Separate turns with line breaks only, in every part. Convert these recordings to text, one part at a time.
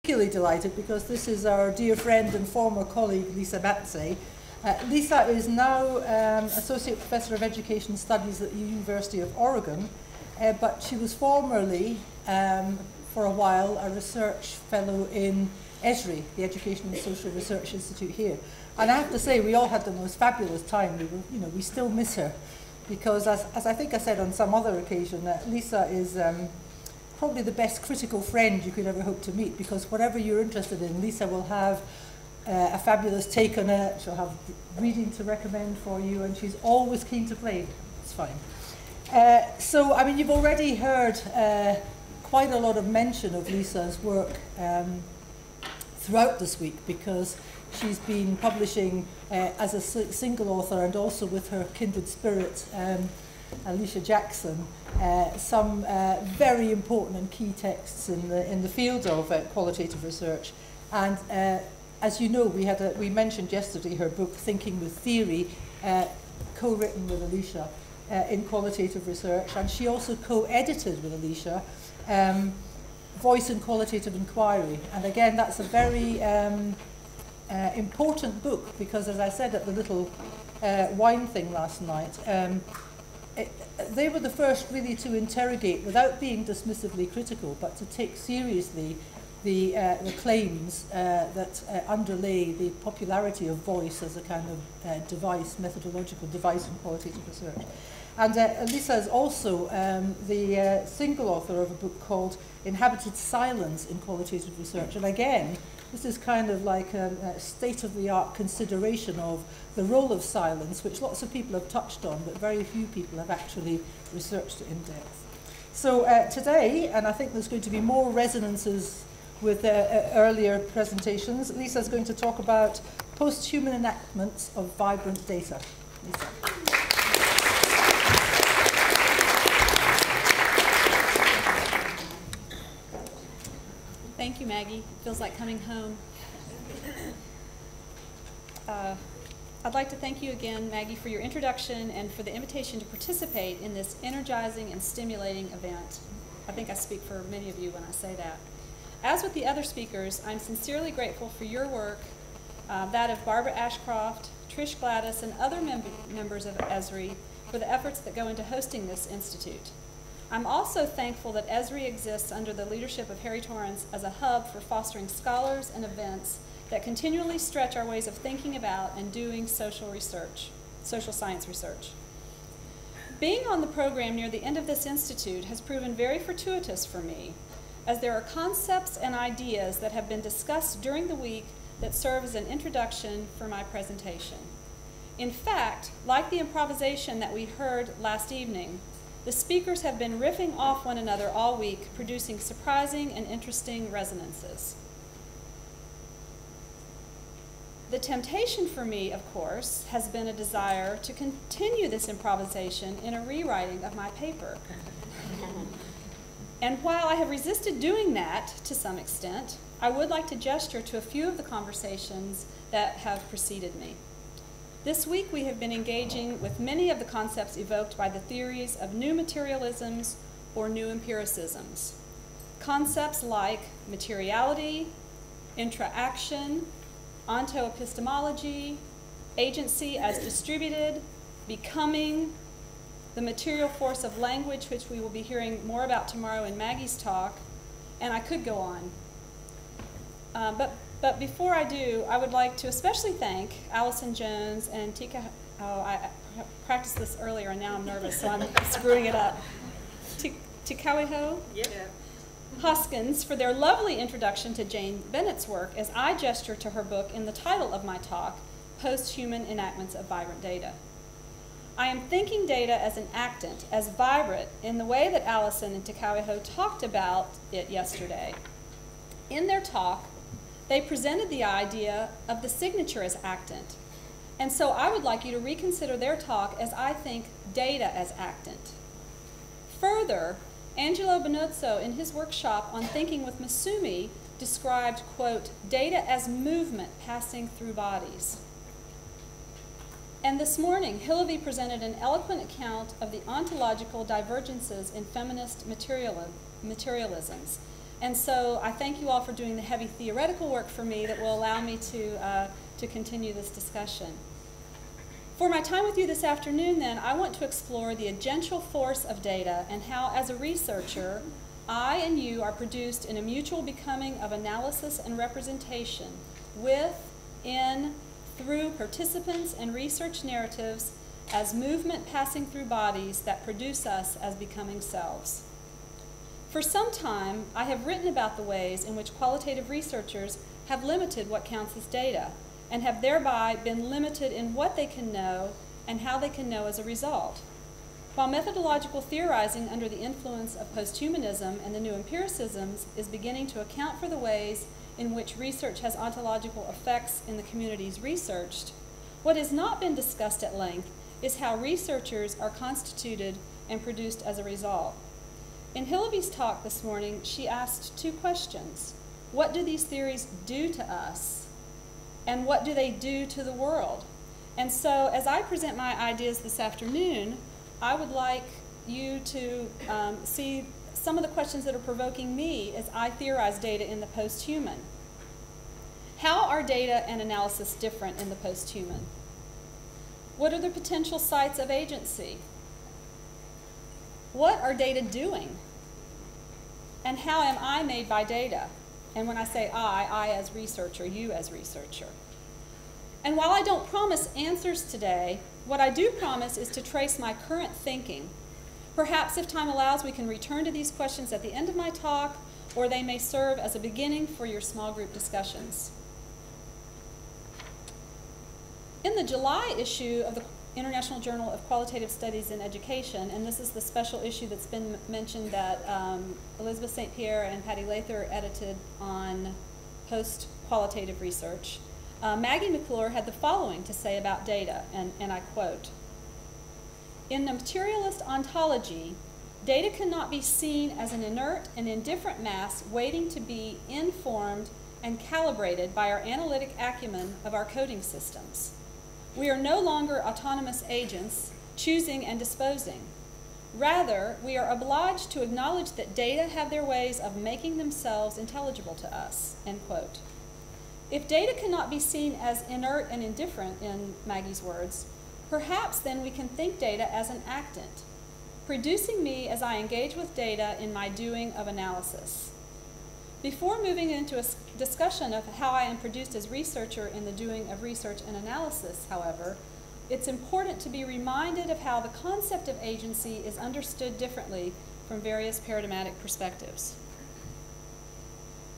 particularly delighted because this is our dear friend and former colleague, Lisa Mazzei. Lisa is now Associate Professor of Education Studies at the University of Oregon, but she was formerly, for a while, a research fellow in ESRI, the Education and Social Research Institute here. And I have to say, we all had the most fabulous time. We still miss her because, as I think I said on some other occasion, Lisa is probably the best critical friend you could ever hope to meet, because whatever you're interested in, Lisa will have a fabulous take on it. She'll have reading to recommend for you, and she's always keen to play. It's fine. So, I mean, you've already heard quite a lot of mention of Lisa's work throughout this week, because she's been publishing as a single author and also with her kindred spirit, Alicia Jackson, some very important and key texts in the field of qualitative research. And as you know, we mentioned yesterday her book Thinking with Theory, co-written with Alicia in qualitative research, and she also co-edited with Alicia Voice in Qualitative Inquiry. And again, that's a very important book, because as I said at the little wine thing last night, they were the first really to interrogate, without being dismissively critical, but to take seriously the claims that underlay the popularity of voice as a kind of device, methodological device in qualitative research. And Lisa is also the single author of a book called Inhabited Silence in Qualitative Research. And again, this is kind of like a state-of-the-art consideration of the role of silence, which lots of people have touched on, but very few people have actually researched it in depth. So today, and I think there's going to be more resonances with earlier presentations, Lisa's going to talk about post-human enactments of vibrant data. Lisa.
Thank you, Maggie. It feels like coming home. I'd like to thank you again, Maggie, for your introduction and for the invitation to participate in this energizing and stimulating event. I think I speak for many of you when I say that. As with the other speakers, I'm sincerely grateful for your work, that of Barbara Ashcroft, Trish Gladys, and other members of ESRI for the efforts that go into hosting this institute. I'm also thankful that ESRI exists under the leadership of Harry Torrance as a hub for fostering scholars and events that continually stretch our ways of thinking about and doing social science research. Being on the program near the end of this institute has proven very fortuitous for me, as there are concepts and ideas that have been discussed during the week that serve as an introduction for my presentation. In fact, like the improvisation that we heard last evening, the speakers have been riffing off one another all week, producing surprising and interesting resonances. The temptation for me, of course, has been a desire to continue this improvisation in a rewriting of my paper. And while I have resisted doing that to some extent, I would like to gesture to a few of the conversations that have preceded me. This week we have been engaging with many of the concepts evoked by the theories of new materialisms or new empiricisms. Concepts like materiality, intra-action, ontoepistemology, agency as distributed, becoming, the material force of language, which we will be hearing more about tomorrow in Maggie's talk, and I could go on. But before I do, I would like to especially thank Allison Jones and Tika, I practiced this earlier and now I'm nervous, so I'm screwing it up. Tikaweho? Yep. Hoskins for their lovely introduction to Jane Bennett's work as I gesture to her book in the title of my talk, Post-Human Enactments of Vibrant Data. I am thinking data as an actant, as vibrant, in the way that Allison and Tikaweho talked about it yesterday. In their talk, they presented the idea of the signature as actant. And so I would like you to reconsider their talk as I think data as actant. Further, Angelo Bonozzo, in his workshop on thinking with Masumi, described, quote, data as movement passing through bodies. And this morning, Hillevi presented an eloquent account of the ontological divergences in feminist materialisms, And so I thank you all for doing the heavy theoretical work for me that will allow me to continue this discussion. For my time with you this afternoon, then, I want to explore the agential force of data and how, as a researcher, I and you are produced in a mutual becoming of analysis and representation with, in, through participants and research narratives as movement passing through bodies that produce us as becoming selves. For some time, I have written about the ways in which qualitative researchers have limited what counts as data, and have thereby been limited in what they can know and how they can know as a result. While methodological theorizing under the influence of posthumanism and the new empiricisms is beginning to account for the ways in which research has ontological effects in the communities researched, what has not been discussed at length is how researchers are constituted and produced as a result. In Hillaby's talk this morning, she asked two questions. What do these theories do to us? And what do they do to the world? And so as I present my ideas this afternoon, I would like you to see some of the questions that are provoking me as I theorize data in the post-human. How are data and analysis different in the post-human? What are the potential sites of agency? What are data doing? And how am I made by data? And when I say I as researcher, you as researcher. And while I don't promise answers today, what I do promise is to trace my current thinking. Perhaps if time allows, we can return to these questions at the end of my talk, or they may serve as a beginning for your small group discussions. In the July issue of the International Journal of Qualitative Studies in Education, and this is the special issue that's been mentioned that Elizabeth St. Pierre and Patty Lather edited on post-qualitative research, Maggie McClure had the following to say about data, and I quote, "In the materialist ontology, data cannot be seen as an inert and indifferent mass waiting to be informed and calibrated by our analytic acumen of our coding systems. We are no longer autonomous agents, choosing and disposing. Rather, we are obliged to acknowledge that data have their ways of making themselves intelligible to us," end quote. If data cannot be seen as inert and indifferent, in Maggie's words, perhaps then we can think data as an actant, producing me as I engage with data in my doing of analysis. Before moving into a discussion of how I am produced as researcher in the doing of research and analysis, however, it's important to be reminded of how the concept of agency is understood differently from various paradigmatic perspectives.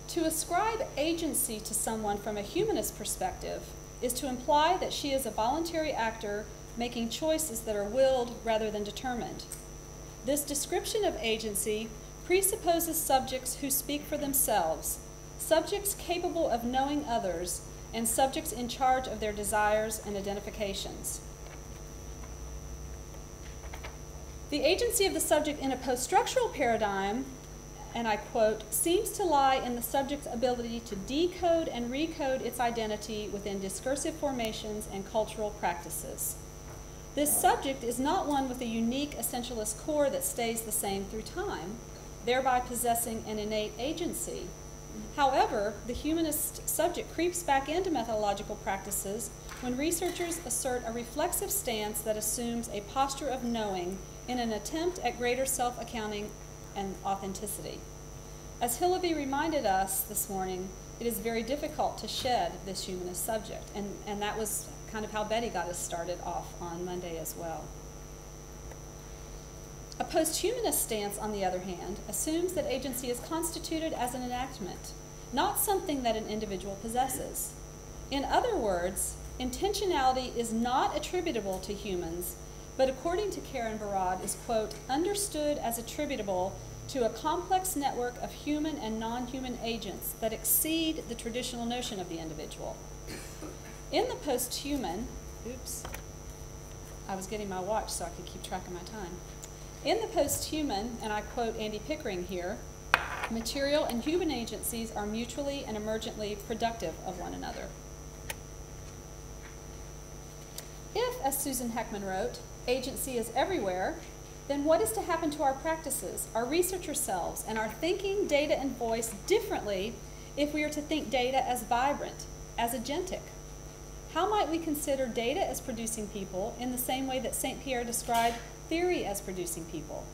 To ascribe agency to someone from a humanist perspective is to imply that she is a voluntary actor making choices that are willed rather than determined. This description of agency presupposes subjects who speak for themselves, subjects capable of knowing others, and subjects in charge of their desires and identifications. The agency of the subject in a post-structural paradigm, and I quote, "seems to lie in the subject's ability to decode and recode its identity within discursive formations and cultural practices. This subject is not one with a unique essentialist core that stays the same through time, thereby possessing an innate agency. However, the humanist subject creeps back into methodological practices when researchers assert a reflexive stance that assumes a posture of knowing in an attempt at greater self-accounting and authenticity. As Hillaby reminded us this morning, it is very difficult to shed this humanist subject, and that was kind of how Betty got us started off on Monday as well. A post-humanist stance, on the other hand, assumes that agency is constituted as an enactment, not something that an individual possesses. In other words, intentionality is not attributable to humans, but according to Karen Barad is, quote, "understood as attributable to a complex network of human and non-human agents that exceed the traditional notion of the individual." In the post-human, oops, I was getting my watch so I could keep track of my time. In the post-human, and I quote Andy Pickering here, "material and human agencies are mutually and emergently productive of one another." If, as Susan Heckman wrote, agency is everywhere, then what is to happen to our practices, our researcher selves, and our thinking data and voice differently if we are to think data as vibrant, as agentic? How might we consider data as producing people in the same way that St. Pierre described theory as producing people?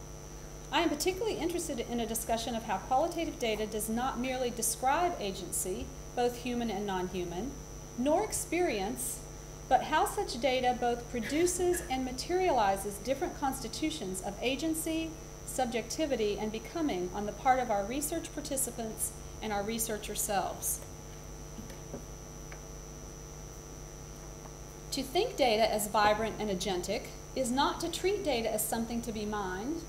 I am particularly interested in a discussion of how qualitative data does not merely describe agency, both human and non-human, nor experience, but how such data both produces and materializes different constitutions of agency, subjectivity, and becoming on the part of our research participants and our researcher selves. To think data as vibrant and agentic is not to treat data as something to be mined,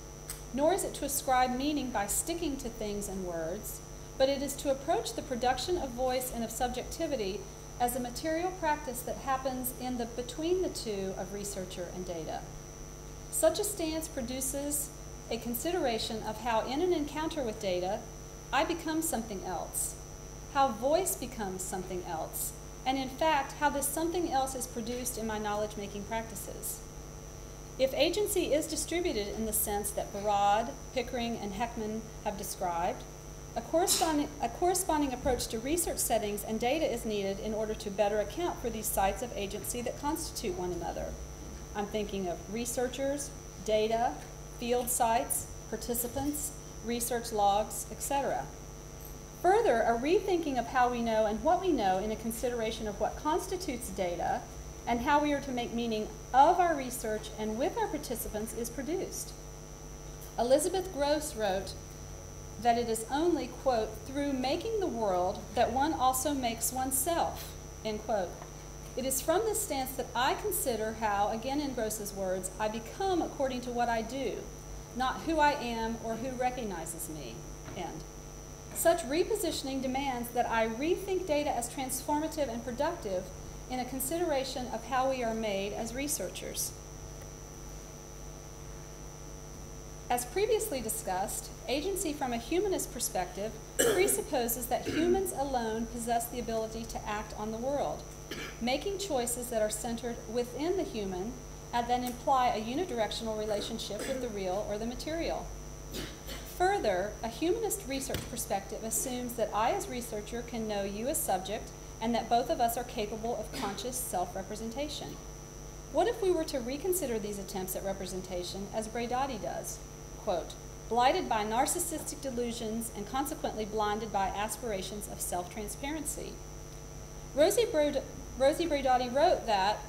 nor is it to ascribe meaning by sticking to things and words, but it is to approach the production of voice and of subjectivity as a material practice that happens in the between the two of researcher and data. Such a stance produces a consideration of how in an encounter with data, I become something else, how voice becomes something else, and in fact, how this something else is produced in my knowledge-making practices. If agency is distributed in the sense that Barad, Pickering, and Heckman have described, a corresponding approach to research settings and data is needed in order to better account for these sites of agency that constitute one another. I'm thinking of researchers, data, field sites, participants, research logs, etc. Further, a rethinking of how we know and what we know in a consideration of what constitutes data and how we are to make meaning of our research and with our participants is produced. Elizabeth Gross wrote that it is only, quote, through making the world that one also makes oneself, end quote. It is from this stance that I consider how, again in Gross's words, I become according to what I do, not who I am or who recognizes me, end. Such repositioning demands that I rethink data as transformative and productive in a consideration of how we are made as researchers. As previously discussed, agency from a humanist perspective presupposes that humans alone possess the ability to act on the world, making choices that are centered within the human and then imply a unidirectional relationship with the real or the material. Further, a humanist research perspective assumes that I as researcher can know you as subject and that both of us are capable of conscious self-representation. What if we were to reconsider these attempts at representation as Braidati does? Quote, blighted by narcissistic delusions and consequently blinded by aspirations of self-transparency. Rosie Braidati wrote that,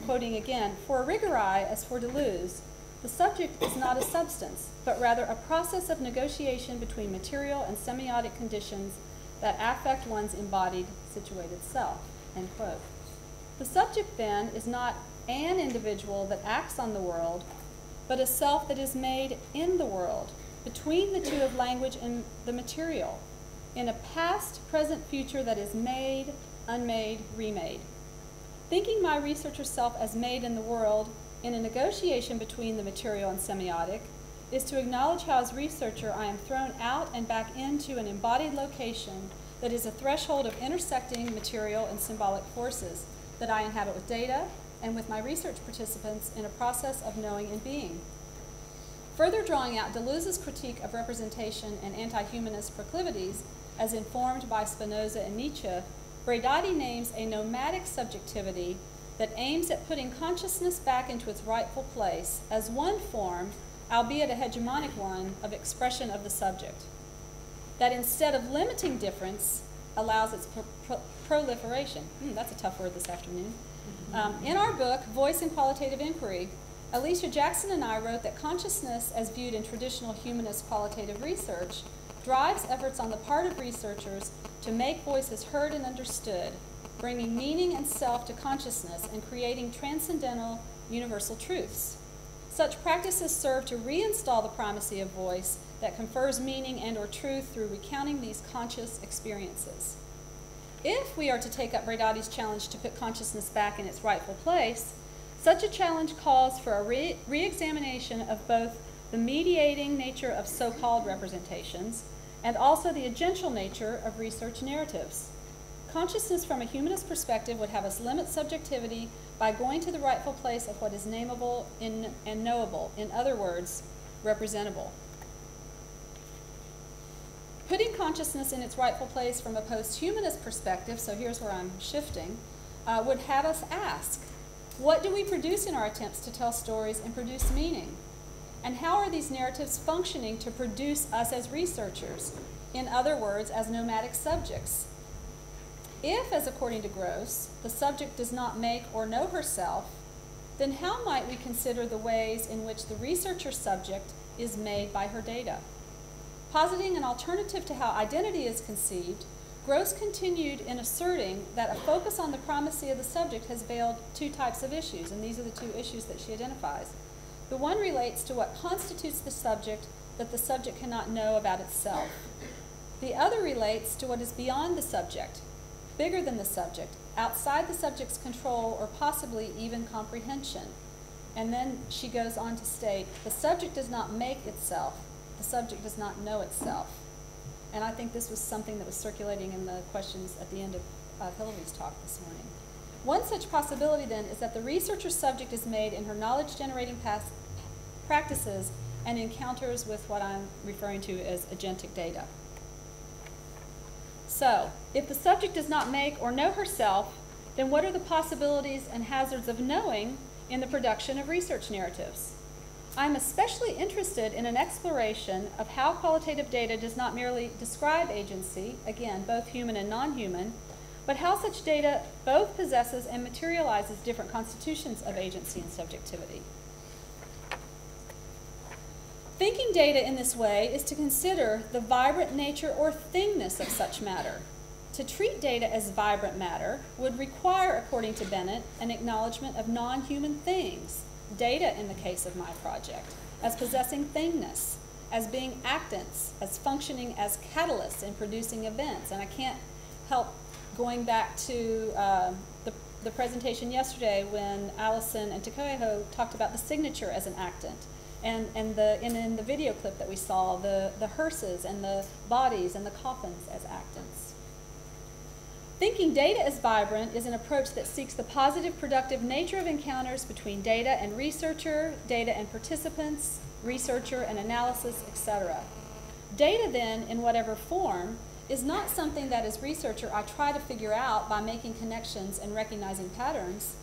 quoting again, for Rigori as for Deleuze, the subject is not a substance, but rather a process of negotiation between material and semiotic conditions that affect one's embodied, situated self, end quote. The subject, then, is not an individual that acts on the world, but a self that is made in the world, between the two of language and the material, in a past, present, future that is made, unmade, remade. Thinking my researcher self as made in the world, in a negotiation between the material and semiotic, is to acknowledge how as researcher I am thrown out and back into an embodied location that is a threshold of intersecting material and symbolic forces that I inhabit with data and with my research participants in a process of knowing and being. Further drawing out Deleuze's critique of representation and anti-humanist proclivities as informed by Spinoza and Nietzsche, Braidati names a nomadic subjectivity that aims at putting consciousness back into its rightful place as one form, albeit a hegemonic one, of expression of the subject. That instead of limiting difference, allows its proliferation. That's a tough word this afternoon. In our book, Voice and Qualitative Inquiry, Alicia Jackson and I wrote that consciousness, as viewed in traditional humanist qualitative research, drives efforts on the part of researchers to make voices heard and understood, bringing meaning and self to consciousness and creating transcendental universal truths. Such practices serve to reinstall the primacy of voice that confers meaning and or truth through recounting these conscious experiences. If we are to take up Braidati's challenge to put consciousness back in its rightful place, such a challenge calls for a re-examination of both the mediating nature of so-called representations and also the agential nature of research narratives. Consciousness from a humanist perspective would have us limit subjectivity by going to the rightful place of what is nameable and knowable, in other words, representable. Putting consciousness in its rightful place from a post-humanist perspective, so here's where I'm shifting, would have us ask, what do we produce in our attempts to tell stories and produce meaning? And how are these narratives functioning to produce us as researchers? In other words, as nomadic subjects. If, as according to Gross, the subject does not make or know herself, then how might we consider the ways in which the researcher subject is made by her data? Positing an alternative to how identity is conceived, Gross continued in asserting that a focus on the primacy of the subject has veiled two types of issues, and these are the two issues that she identifies. The one relates to what constitutes the subject that the subject cannot know about itself. The other relates to what is beyond the subject, bigger than the subject, outside the subject's control or possibly even comprehension. And then she goes on to state, the subject does not make itself, the subject does not know itself. And I think this was something that was circulating in the questions at the end of Hillary's talk this morning. One such possibility then is that the researcher subject is made in her knowledge-generating practices and encounters with what I'm referring to as agentic data. So, if the subject does not make or know herself, then what are the possibilities and hazards of knowing in the production of research narratives? I'm especially interested in an exploration of how qualitative data does not merely describe agency, again, both human and non-human, but how such data both possesses and materializes different constitutions of agency and subjectivity. Thinking data in this way is to consider the vibrant nature or thingness of such matter. To treat data as vibrant matter would require, according to Bennett, an acknowledgement of non-human things, data in the case of my project, as possessing thingness, as being actants, as functioning as catalysts in producing events. And I can't help going back to the presentation yesterday when Allison and Takeho talked about the signature as an actant. And in the video clip that we saw, the hearses and the bodies and the coffins as actants. Thinking data as vibrant is an approach that seeks the positive, productive nature of encounters between data and researcher, data and participants, researcher and analysis, etc. Data then, in whatever form, is not something that as researcher I try to figure out by making connections and recognizing patterns.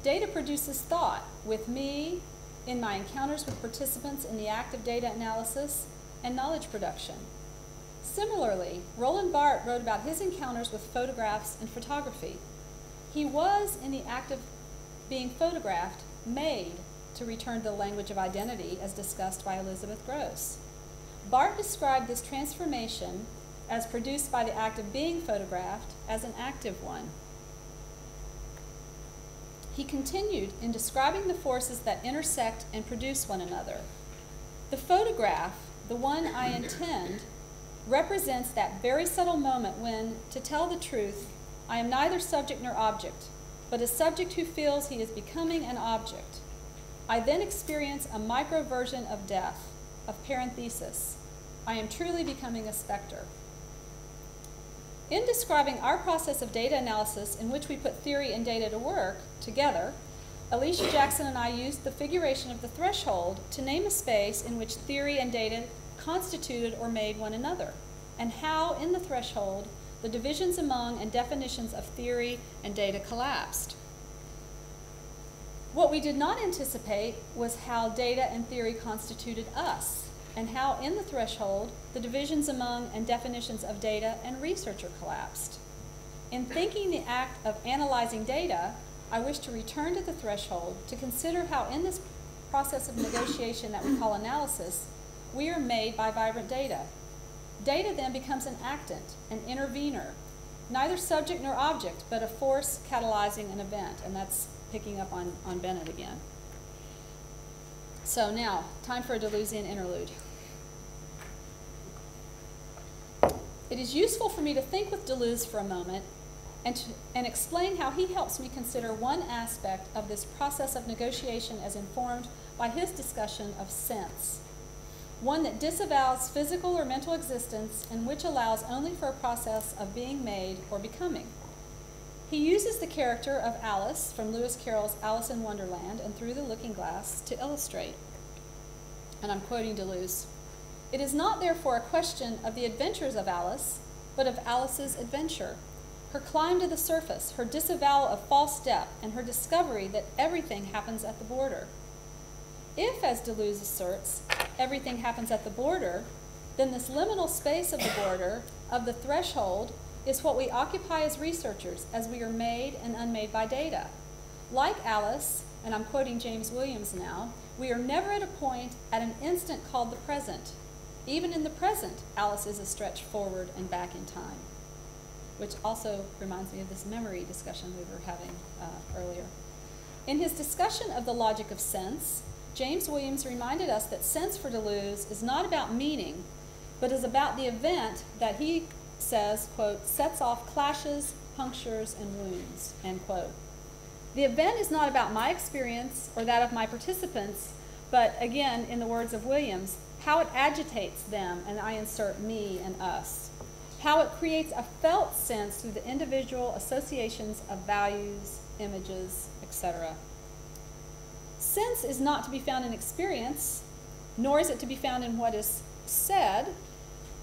Data produces thought with me, in my encounters with participants in the act of data analysis and knowledge production. Similarly, Roland Barthes wrote about his encounters with photographs and photography. He was, in the act of being photographed, made to return to the language of identity as discussed by Elizabeth Gross. Barthes described this transformation as produced by the act of being photographed as an active one. He continued in describing the forces that intersect and produce one another. The photograph, the one I intend, represents that very subtle moment when, to tell the truth, I am neither subject nor object, but a subject who feels he is becoming an object. I then experience a micro version of death, of parenthesis. I am truly becoming a specter. In describing our process of data analysis in which we put theory and data to work together, Alicia Jackson and I used the figuration of the threshold to name a space in which theory and data constituted or made one another, and how in the threshold the divisions among and definitions of theory and data collapsed. What we did not anticipate was how data and theory constituted us, and how in the threshold the divisions among and definitions of data and researcher collapsed. In thinking the act of analyzing data, I wish to return to the threshold to consider how in this process of negotiation that we call analysis, we are made by vibrant data. Data then becomes an actant, an intervener, neither subject nor object, but a force catalyzing an event, and that's picking up on Bennett again. So now, time for a Deleuzian interlude. It is useful for me to think with Deleuze for a moment and explain how he helps me consider one aspect of this process of negotiation as informed by his discussion of sense, one that disavows physical or mental existence and which allows only for a process of being made or becoming. He uses the character of Alice from Lewis Carroll's Alice in Wonderland and Through the Looking Glass to illustrate. And I'm quoting Deleuze. It is not therefore a question of the adventures of Alice, but of Alice's adventure, her climb to the surface, her disavowal of false depth, and her discovery that everything happens at the border. If, as Deleuze asserts, everything happens at the border, then this liminal space of the border, of the threshold, is what we occupy as researchers, as we are made and unmade by data. Like Alice, and I'm quoting James Williams now, we are never at a point, at an instant called the present. Even in the present, Alice is a stretch forward and back in time, which also reminds me of this memory discussion we were having earlier. In his discussion of the logic of sense, James Williams reminded us that sense for Deleuze is not about meaning, but is about the event that he says, quote, sets off clashes, punctures, and wounds, end quote. The event is not about my experience or that of my participants, but again, in the words of Williams, how it agitates them, and I insert me and us. How it creates a felt sense through the individual associations of values, images, etc. Sense is not to be found in experience, nor is it to be found in what is said,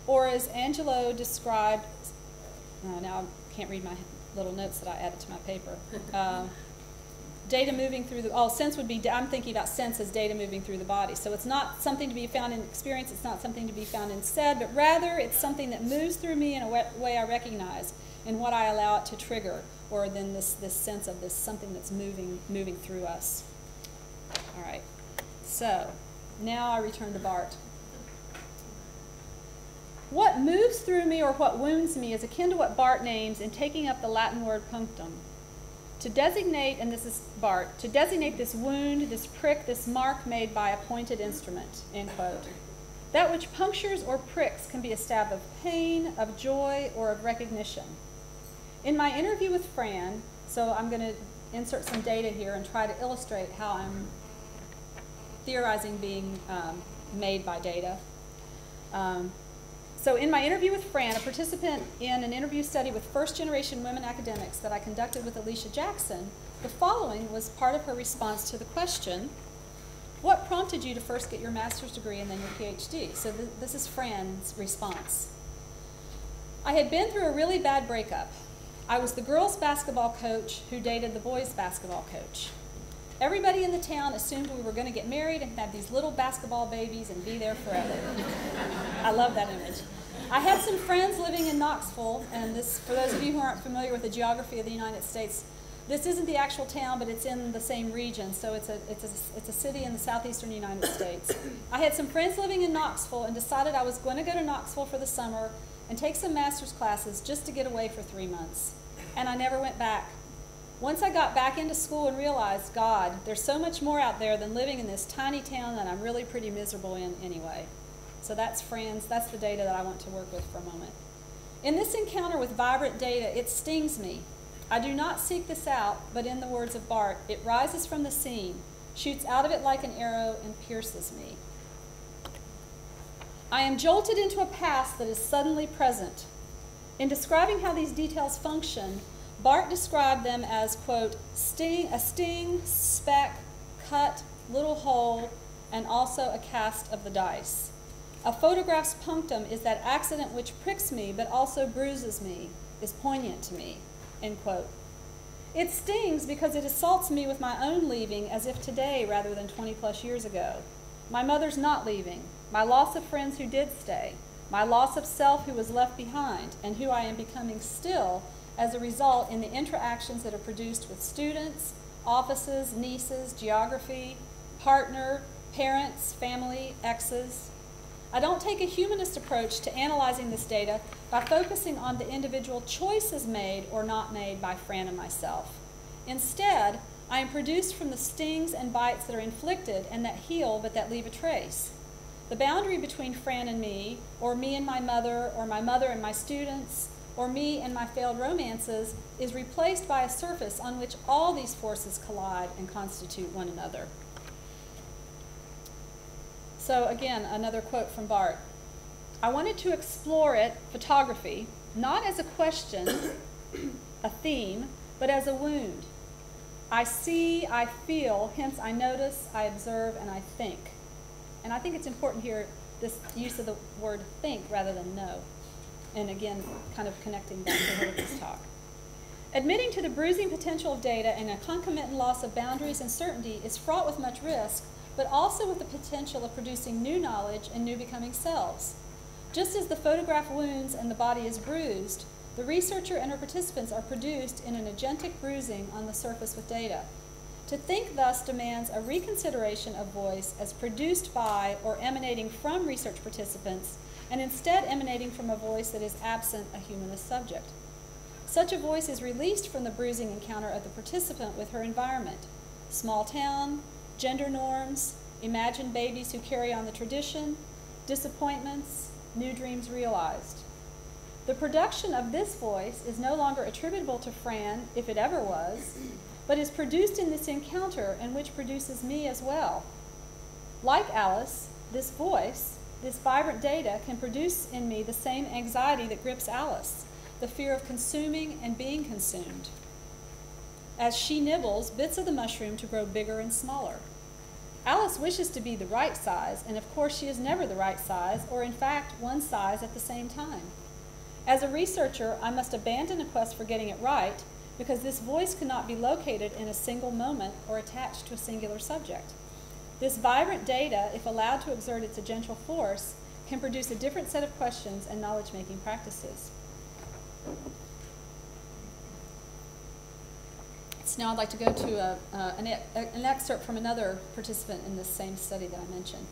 or as Angelo described, now I can't read my little notes that I added to my paper. Data moving through the, sense would be, I'm thinking about sense as data moving through the body. So it's not something to be found in experience, it's not something to be found in said, but rather it's something that moves through me in a way I recognize and what I allow it to trigger, or then this sense of this something that's moving through us. All right, so now I return to Bart. What moves through me or what wounds me is akin to what Bart names in taking up the Latin word punctum. To designate, and this is Bart, to designate this wound, this prick, this mark made by a pointed instrument, end quote. That which punctures or pricks can be a stab of pain, of joy, or of recognition. In my interview with Fran, so I'm going to insert some data here and try to illustrate how I'm theorizing being made by data. So in my interview with Fran, a participant in an interview study with first-generation women academics that I conducted with Alicia Jackson, the following was part of her response to the question, what prompted you to first get your master's degree and then your PhD? So this is Fran's response. I had been through a really bad breakup. I was the girls' basketball coach who dated the boys' basketball coach. Everybody in the town assumed we were going to get married and have these little basketball babies and be there forever. I love that image. I had some friends living in Knoxville, and this, for those of you who aren't familiar with the geography of the United States, this isn't the actual town, but it's in the same region, so it's a city in the southeastern United States. I had some friends living in Knoxville and decided I was going to go to Knoxville for the summer and take some master's classes just to get away for 3 months. And I never went back. Once I got back into school and realized, God, there's so much more out there than living in this tiny town that I'm really pretty miserable in anyway. So that's the data that I want to work with for a moment. In this encounter with vibrant data, it stings me. I do not seek this out, but in the words of Bart, it rises from the scene, shoots out of it like an arrow, and pierces me. I am jolted into a past that is suddenly present. In describing how these details function, Bart described them as, quote, a sting, speck, cut, little hole, and also a cast of the dice. A photograph's punctum is that accident which pricks me but also bruises me, is poignant to me, end quote. It stings because it assaults me with my own leaving as if today rather than 20 plus years ago. My mother's not leaving, my loss of friends who did stay, my loss of self who was left behind, and who I am becoming still as a result in the interactions that are produced with students, offices, nieces, geography, partner, parents, family, exes. I don't take a humanist approach to analyzing this data by focusing on the individual choices made or not made by Fran and myself. Instead, I am produced from the stings and bites that are inflicted and that heal but that leave a trace. The boundary between Fran and me, or me and my mother, or my mother and my students, or me and my failed romances, is replaced by a surface on which all these forces collide and constitute one another. So again, another quote from Bart. I wanted to explore photography, not as a question, a theme, but as a wound. I see, I feel, hence I notice, I observe, and I think. And I think it's important here, this use of the word think rather than know. And again, kind of connecting back to Hilda's talk. Admitting to the bruising potential of data and a concomitant loss of boundaries and certainty is fraught with much risk, but also with the potential of producing new knowledge and new becoming selves. Just as the photograph wounds and the body is bruised, the researcher and her participants are produced in an agentic bruising on the surface with data. To think thus demands a reconsideration of voice as produced by or emanating from research participants, and instead emanating from a voice that is absent a humanist subject. Such a voice is released from the bruising encounter of the participant with her environment. Small town, gender norms, imagined babies who carry on the tradition, disappointments, new dreams realized. The production of this voice is no longer attributable to Fran, if it ever was, but is produced in this encounter and which produces me as well. Like Alice, this voice, this vibrant data can produce in me the same anxiety that grips Alice, the fear of consuming and being consumed, as she nibbles bits of the mushroom to grow bigger and smaller. Alice wishes to be the right size, and of course she is never the right size, or in fact one size at the same time. As a researcher, I must abandon a quest for getting it right, because this voice cannot be located in a single moment or attached to a singular subject. This vibrant data, if allowed to exert its agential force, can produce a different set of questions and knowledge-making practices. So now I'd like to go to an excerpt from another participant in this same study that I mentioned.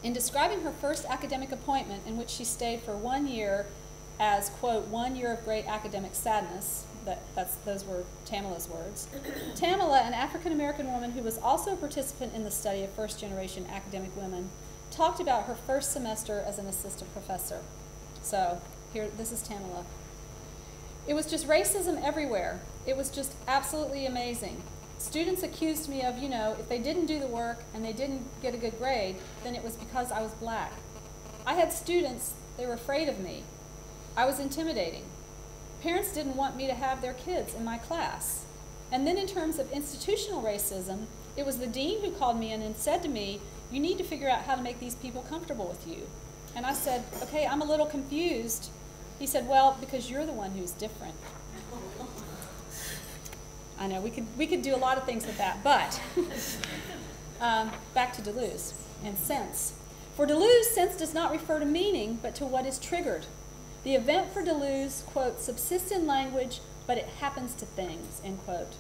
In describing her first academic appointment, in which she stayed for 1 year as, quote, 1 year of great academic sadness, those were Tamila's words, Tamila, an African-American woman who was also a participant in the study of first-generation academic women, talked about her first semester as an assistant professor. So here, this is Tamila. It was just racism everywhere. It was just absolutely amazing. Students accused me of, if they didn't do the work and they didn't get a good grade, then it was because I was black. I had students, they were afraid of me. I was intimidating. Parents didn't want me to have their kids in my class. And then in terms of institutional racism, it was the dean who called me in and said to me, you need to figure out how to make these people comfortable with you. And I said, okay, I'm a little confused. He said, well, because you're the one who's different. I know, we could do a lot of things with that, but back to Deleuze and sense. For Deleuze, sense does not refer to meaning, but to what is triggered. The event for Deleuze, quote, subsists in language, but it happens to things, end quote.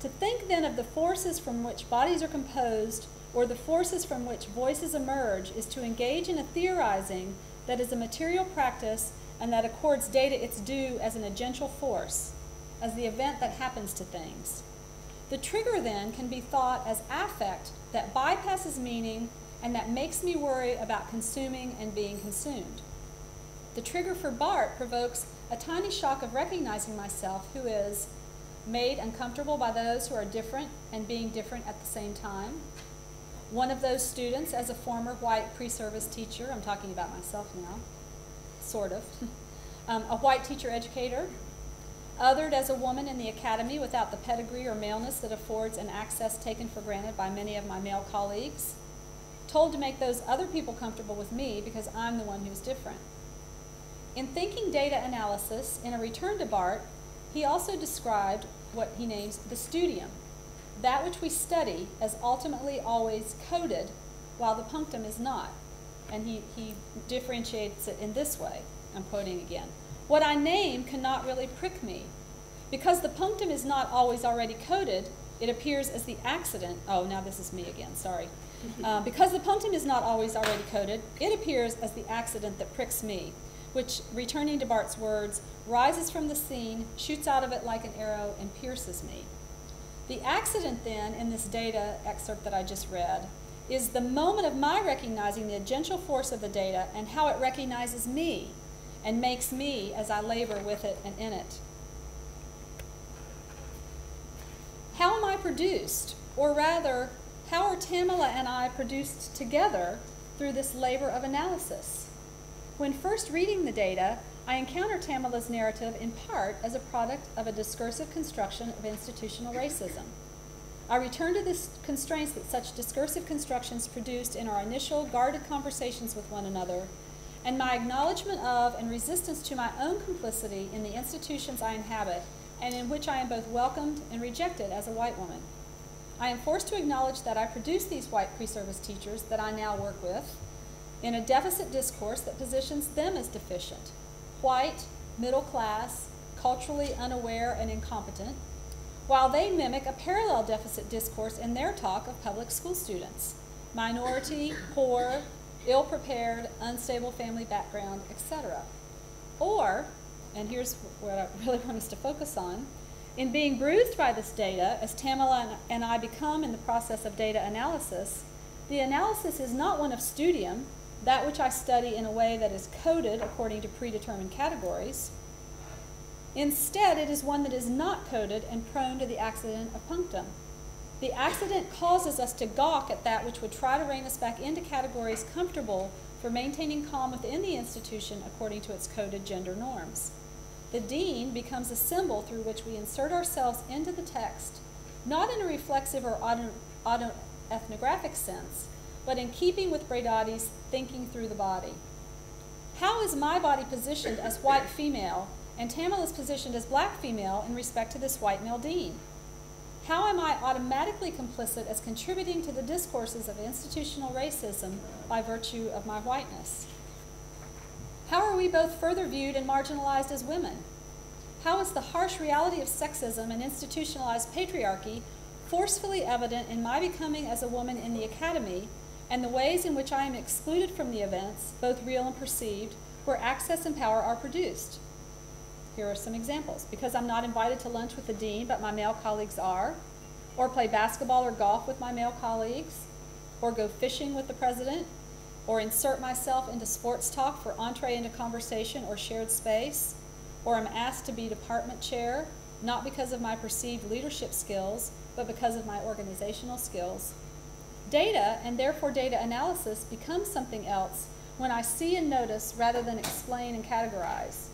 To think then of the forces from which bodies are composed, or the forces from which voices emerge, is to engage in a theorizing that is a material practice and that accords data its due as an agential force, as the event that happens to things. The trigger then can be thought as affect that bypasses meaning and that makes me worry about consuming and being consumed. The trigger for Bart provokes a tiny shock of recognizing myself, who is made uncomfortable by those who are different and being different at the same time. One of those students, as a former white pre-service teacher, I'm talking about myself now, sort of, a white teacher educator, othered as a woman in the academy without the pedigree or maleness that affords an access taken for granted by many of my male colleagues, told to make those other people comfortable with me because I'm the one who's different. In thinking data analysis, in a return to Bart, he also described what he names the studium, that which we study as ultimately always coded, while the punctum is not. And he differentiates it in this way. I'm quoting again. What I name cannot really prick me. Because the punctum is not always already coded, it appears as the accident. Oh, now this is me again, sorry. Because the punctum is not always already coded, it appears as the accident that pricks me, which, returning to Bart's words, rises from the scene, shoots out of it like an arrow, and pierces me. The accident then, in this data excerpt that I just read, is the moment of my recognizing the agential force of the data and how it recognizes me and makes me as I labor with it and in it. How am I produced? Or rather, how are Tamila and I produced together through this labor of analysis? When first reading the data, I encounter Tamila's narrative in part as a product of a discursive construction of institutional racism. I return to the constraints that such discursive constructions produced in our initial guarded conversations with one another, and my acknowledgement of and resistance to my own complicity in the institutions I inhabit and in which I am both welcomed and rejected as a white woman. I am forced to acknowledge that I produce these white pre-service teachers that I now work with in a deficit discourse that positions them as deficient, white, middle class, culturally unaware and incompetent, while they mimic a parallel deficit discourse in their talk of public school students, minority, poor, ill-prepared, unstable family background, etc. Or, and here's what I really want us to focus on, in being bruised by this data, as Tamila and I become in the process of data analysis, the analysis is not one of studium, that which I study in a way that is coded according to predetermined categories. Instead, it is one that is not coded and prone to the accident of punctum. The accident causes us to gawk at that which would try to rein us back into categories comfortable for maintaining calm within the institution according to its coded gender norms. The dean becomes a symbol through which we insert ourselves into the text, not in a reflexive or autoethnographic sense, but in keeping with Bradati's thinking through the body. How is my body positioned as white female and Tamila's positioned as black female in respect to this white male dean? How am I automatically complicit as contributing to the discourses of institutional racism by virtue of my whiteness? How are we both further viewed and marginalized as women? How is the harsh reality of sexism and institutionalized patriarchy forcefully evident in my becoming as a woman in the academy and the ways in which I am excluded from the events, both real and perceived, where access and power are produced? Here are some examples. Because I'm not invited to lunch with the dean, but my male colleagues are, or play basketball or golf with my male colleagues, or go fishing with the president, or insert myself into sports talk for entree into conversation or shared space, or am asked to be department chair, not because of my perceived leadership skills, but because of my organizational skills. Data, and therefore data analysis, becomes something else when I see and notice rather than explain and categorize.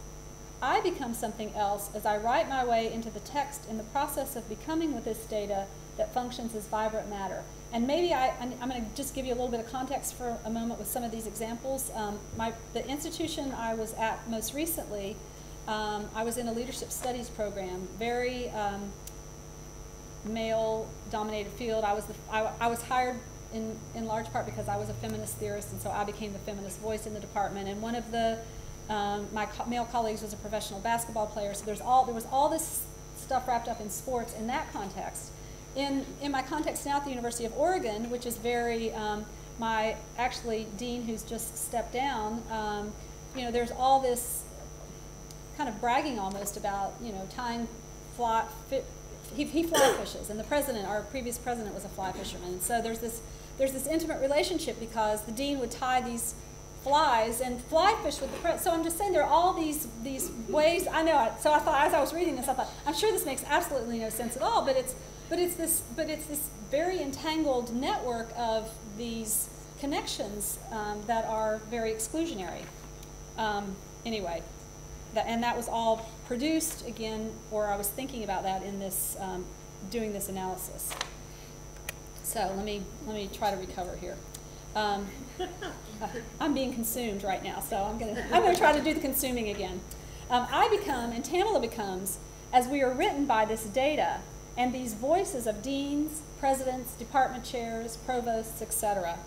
I become something else as I write my way into the text in the process of becoming with this data that functions as vibrant matter. And maybe I'm going to just give you a little bit of context for a moment with some of these examples. The institution I was at most recently, I was in a leadership studies program, very male-dominated field. I was hired in large part because I was a feminist theorist, and so I became the feminist voice in the department. And one of the my male colleagues was a professional basketball player, so there was all this stuff wrapped up in sports in that context. In my context now at the University of Oregon, which is very, my actually dean who's just stepped down, there's all this kind of bragging almost about, tying he fly fishes, and the president, our previous president, was a fly fisherman. And so there's this intimate relationship because the dean would tie these flies and fly fish with the president. So I'm just saying there are all these ways. I know. So I thought, as I was reading this, I thought, I'm sure this makes absolutely no sense at all. But it's this very entangled network of these connections that are very exclusionary. Anyway, and that was all produced again, or I was thinking about that in this doing this analysis. So let me try to recover here. I'm being consumed right now, so I'm gonna try to do the consuming again. I become, and Tamila becomes, as we are written by this data and these voices of deans, presidents, department chairs, provosts, etc.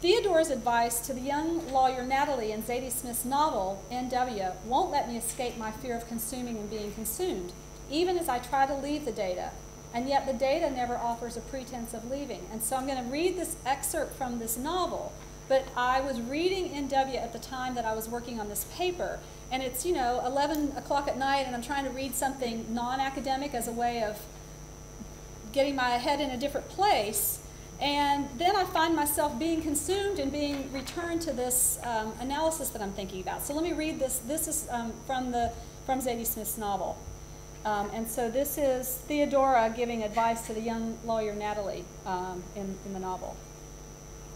Theodore's advice to the young lawyer Natalie in Zadie Smith's novel, N.W., won't let me escape my fear of consuming and being consumed, even as I try to leave the data. And yet the data never offers a pretense of leaving. And so I'm going to read this excerpt from this novel, but I was reading N.W. at the time that I was working on this paper. And it's, 11 o'clock at night, and I'm trying to read something non-academic as a way of getting my head in a different place. And then I find myself being consumed and being returned to this analysis that I'm thinking about. So let me read this. This is from Zadie Smith's novel. And so this is Theodora giving advice to the young lawyer Natalie in the novel.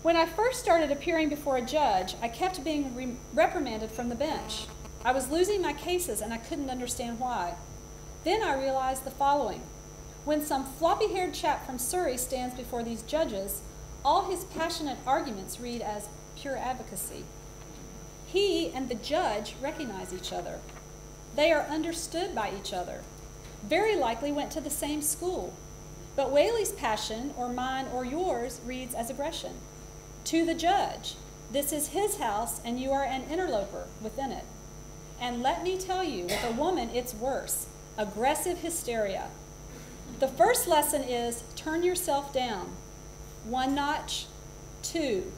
When I first started appearing before a judge, I kept being reprimanded from the bench. I was losing my cases and I couldn't understand why. Then I realized the following. When some floppy-haired chap from Surrey stands before these judges, all his passionate arguments read as pure advocacy. He and the judge recognize each other. They are understood by each other. Very likely went to the same school. But Whaley's passion, or mine or yours, reads as aggression. To the judge, this is his house and you are an interloper within it. And let me tell you, with a woman, it's worse. Aggressive hysteria. The first lesson is turn yourself down. 1 notch, 2,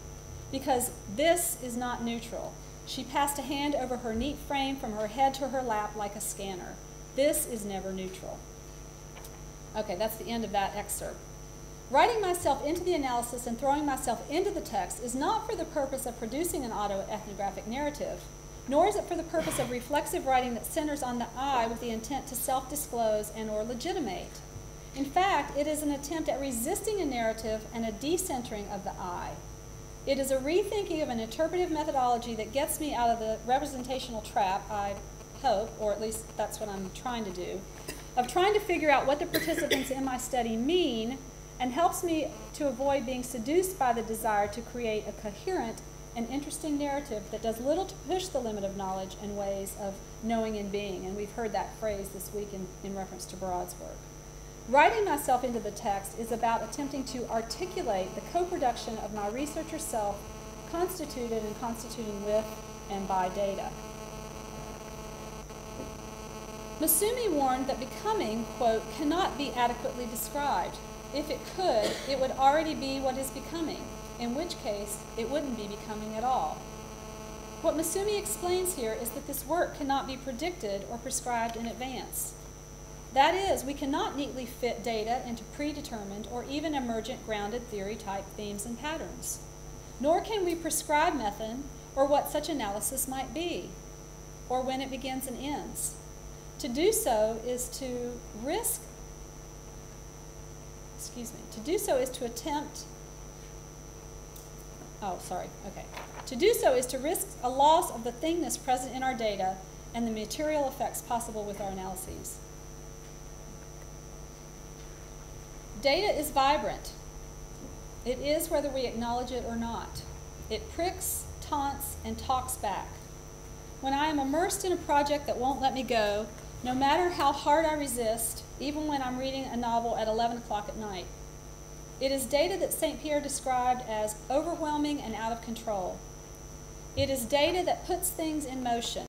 because this is not neutral. She passed a hand over her neat frame from her head to her lap like a scanner. This is never neutral. Okay, that's the end of that excerpt. Writing myself into the analysis and throwing myself into the text is not for the purpose of producing an autoethnographic narrative, nor is it for the purpose of reflexive writing that centers on the I with the intent to self-disclose and or legitimate. In fact, it is an attempt at resisting a narrative and a decentering of the I. It is a rethinking of an interpretive methodology that gets me out of the representational trap, I hope, or at least that's what I'm trying to do, of trying to figure out what the participants in my study mean, and helps me to avoid being seduced by the desire to create a coherent and interesting narrative that does little to push the limit of knowledge and ways of knowing and being. And we've heard that phrase this week in reference to Barad's work. Writing myself into the text is about attempting to articulate the co-production of my researcher self, constituted and constituting with and by data. Mazzei warned that becoming, quote, cannot be adequately described. If it could, it would already be what is becoming, in which case it wouldn't be becoming at all. What Mazzei explains here is that this work cannot be predicted or prescribed in advance. That is, we cannot neatly fit data into predetermined or even emergent grounded theory type themes and patterns. Nor can we prescribe method or what such analysis might be, or when it begins and ends. To do so is to risk, to do so is to attempt, To do so is to risk a loss of the thingness present in our data and the material effects possible with our analyses. Data is vibrant. It is whether we acknowledge it or not. It pricks, taunts, and talks back. When I am immersed in a project that won't let me go, no matter how hard I resist, even when I'm reading a novel at 11 o'clock at night, it is data that St. Pierre described as overwhelming and out of control. It is data that puts things in motion.